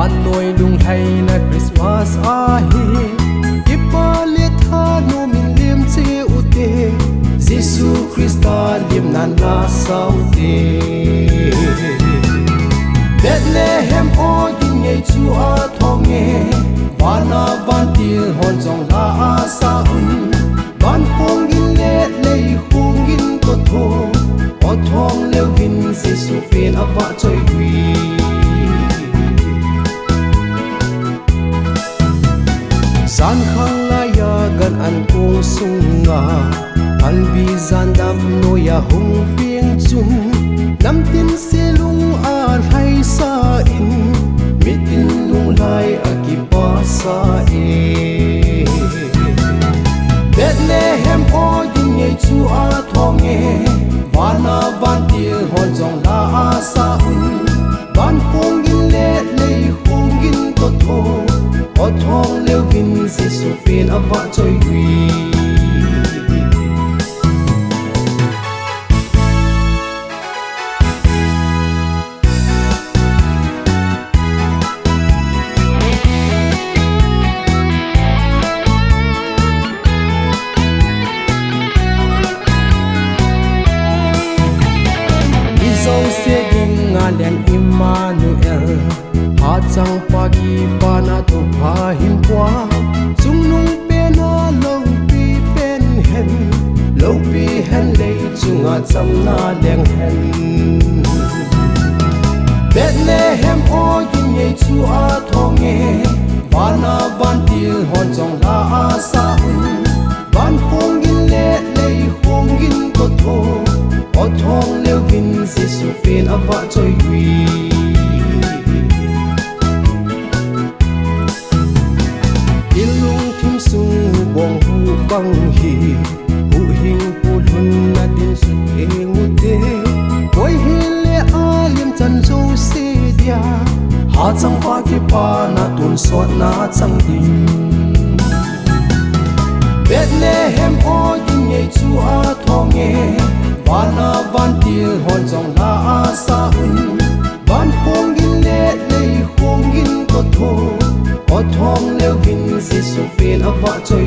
วันหน่วยลุงไทยนะคริสต์มาสอาเฮกิปาเลธาโนมินเลียมเซอุเตเยซูคริสต์เลียมนันลาสาวเตเบธเลเฮมโอยิงเยจูอาทองเงวานาวันติลฮอนจงลาอาซาอุนวันคงกินเลเลยคงกินก็โทอดทองเลวกินเยซูเป็นอวะจอยวีSan khang la ya gan an kong sunga an bi zan dam no ya hung pieng chum nam tin se lung a hai sa in mi tin lung lai a ki pa sa e Bethlehem o yin ye chu a thong e wana van til hon jong la a sa un van khong gin le le khong gin to tho o thong leo vin si su pin ava choi wi Len Emmanuel ha chang pa gi pa na to pha him kwa chung nung pe na lo pi pen hen lo pi hen le chung a cham na leng hen Bethlehem o yin ye chu a thong e wana van til hon jong la a sa un van khong gin le le khong gin ko tho o thong leo vin si su pin ava choi wi ilung thim sung bong hu bang hi hu hing pu lun na din su e ngu te koi hi le a lim chan jo se dia ha chang pa ki pa na tun so na chang din Bethlehem o yin ye chu a thong e wana van til hon jong la a sa un van khong gin le le khong gin ko tho o thong leo vin si su pin ava choi